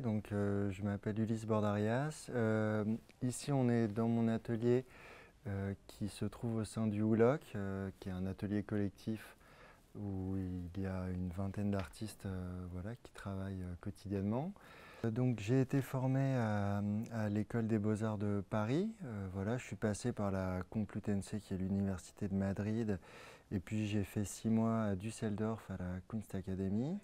Je m'appelle Ulysse Bordarias. Ici, on est dans mon atelier qui se trouve au sein du Houloc, qui est un atelier collectif où il y a une vingtaine d'artistes voilà, qui travaillent quotidiennement. J'ai été formé à l'École des Beaux-Arts de Paris. Voilà, je suis passé par la Complutense, qui est l'université de Madrid, et puis j'ai fait 6 mois à Düsseldorf à la Kunstakademie.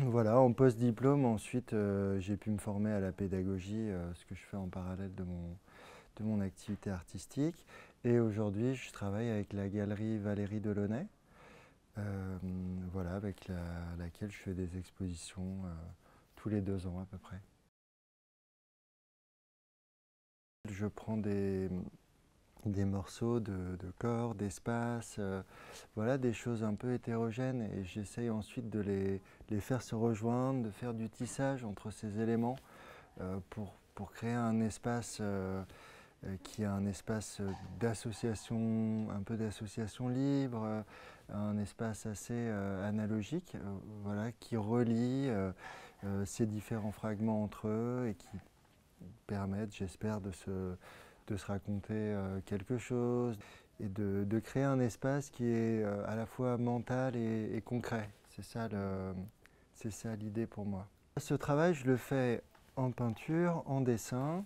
Voilà, en post-diplôme, ensuite, j'ai pu me former à la pédagogie, ce que je fais en parallèle de mon activité artistique. Et aujourd'hui, je travaille avec la galerie Valérie Delaunay, voilà, avec laquelle je fais des expositions tous les 2 ans à peu près. Je prends des morceaux de corps, d'espace, voilà, des choses un peu hétérogènes, et j'essaye ensuite de les faire se rejoindre, de faire du tissage entre ces éléments pour créer un espace qui est un espace d'association, un peu d'association libre, un espace assez analogique, voilà, qui relie ces différents fragments entre eux et qui permettent, j'espère, de se raconter quelque chose et de créer un espace qui est à la fois mental et concret. C'est ça l'idée pour moi. Ce travail, je le fais en peinture, en dessin.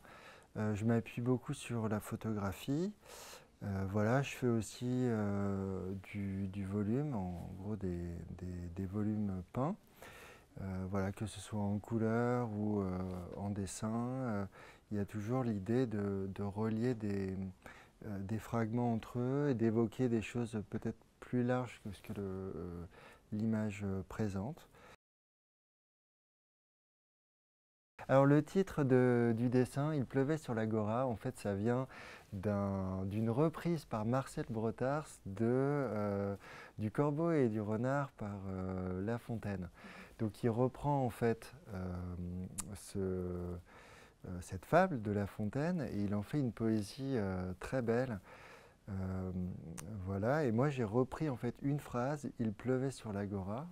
Je m'appuie beaucoup sur la photographie. Voilà, je fais aussi du volume, en gros des volumes peints. Voilà, que ce soit en couleur ou en dessin, il y a toujours l'idée de relier des fragments entre eux et d'évoquer des choses peut-être plus larges que ce que l'image présente. Alors le titre du dessin, Il pleuvait sur l'Agora, en fait ça vient d'une reprise par Marcel Brotars du Corbeau et du Renard par La Fontaine. Donc il reprend en fait cette fable de La Fontaine et il en fait une poésie très belle. Euh, voilà, et moi j'ai repris en fait une phrase, Il pleuvait sur l'Agora,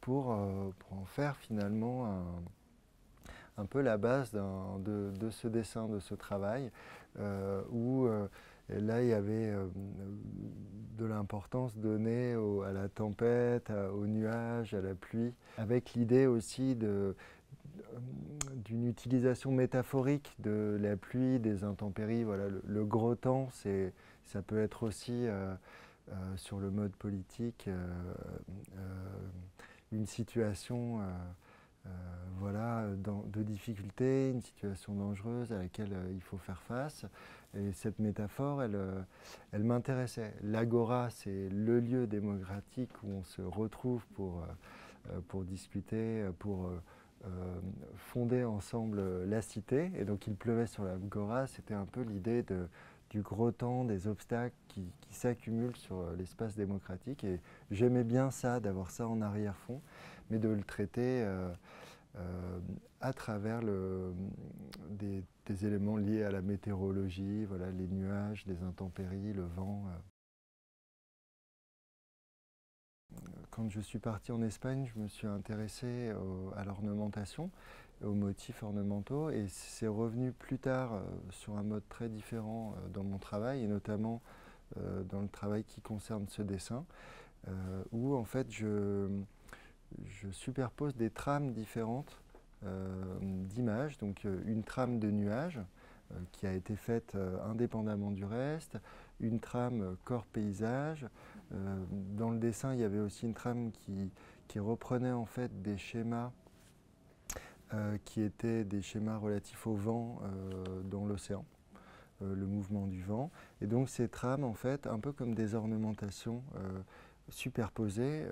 pour en faire finalement un peu la base de ce dessin, de ce travail, où là il y avait de l'importance donnée à la tempête, aux nuages, à la pluie, avec l'idée aussi d'une utilisation métaphorique de la pluie, des intempéries. Voilà, le gros temps, ça peut être aussi sur le mode politique une situation voilà, de difficulté, une situation dangereuse à laquelle il faut faire face. Et cette métaphore, elle m'intéressait. L'agora, c'est le lieu démocratique où on se retrouve pour discuter, pour fonder ensemble la cité. Et donc il pleuvait sur l'agora, c'était un peu l'idée du gros temps, des obstacles qui s'accumulent sur l'espace démocratique. Et j'aimais bien ça, d'avoir ça en arrière-fond, mais de le traiter à travers des éléments liés à la météorologie, voilà, les nuages, les intempéries, le vent. Quand je suis parti en Espagne, je me suis intéressé à l'ornementation, aux motifs ornementaux, et c'est revenu plus tard sur un mode très différent dans mon travail, et notamment dans le travail qui concerne ce dessin, où en fait je superpose des trames différentes d'images, donc une trame de nuages qui a été faite indépendamment du reste, une trame corps-paysage. Dans le dessin, il y avait aussi une trame qui reprenait en fait des schémas qui étaient des schémas relatifs au vent dans l'océan, le mouvement du vent. Et donc ces trames, en fait, un peu comme des ornementations superposées,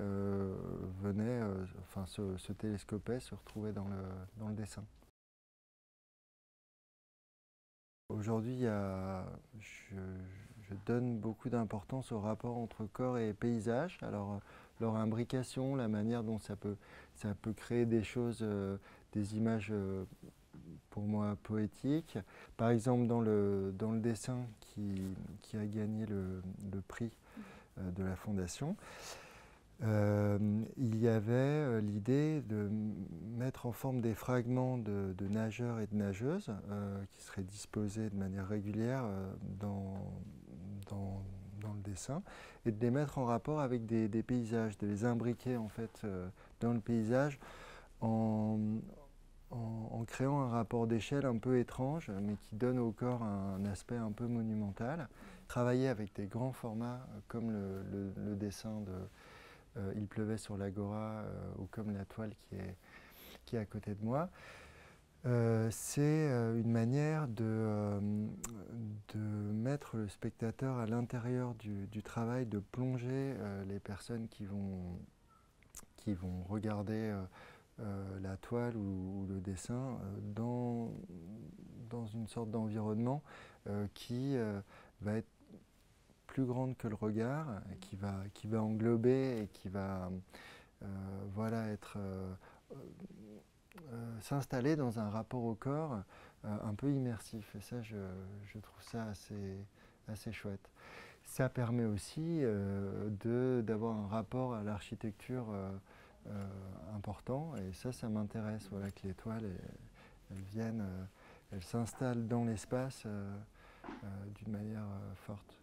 venaient, enfin se télescopaient, se retrouvaient dans le dessin. Aujourd'hui, je donne beaucoup d'importance au rapport entre corps et paysage. Alors, leur imbrication, la manière dont ça peut créer des choses, des images pour moi poétiques. Par exemple, dans le dessin qui a gagné le prix de la Fondation, Il y avait l'idée de mettre en forme des fragments de nageurs et de nageuses qui seraient disposés de manière régulière dans, dans le dessin et de les mettre en rapport avec des paysages, de les imbriquer en fait dans le paysage en, en créant un rapport d'échelle un peu étrange, mais qui donne au corps un aspect un peu monumental. Travailler avec des grands formats comme le dessin de Il pleuvait sur l'Agora ou comme la toile qui est à côté de moi. C'est une manière de mettre le spectateur à l'intérieur du travail, de plonger les personnes qui vont regarder la toile ou le dessin dans une sorte d'environnement qui va être plus grande que le regard, qui va englober et qui va voilà, s'installer dans un rapport au corps un peu immersif. Et ça, je trouve ça assez chouette. Ça permet aussi d'avoir un rapport à l'architecture important. Et ça m'intéresse, voilà, que les toiles, elles viennent, elles s'installent dans l'espace d'une manière forte.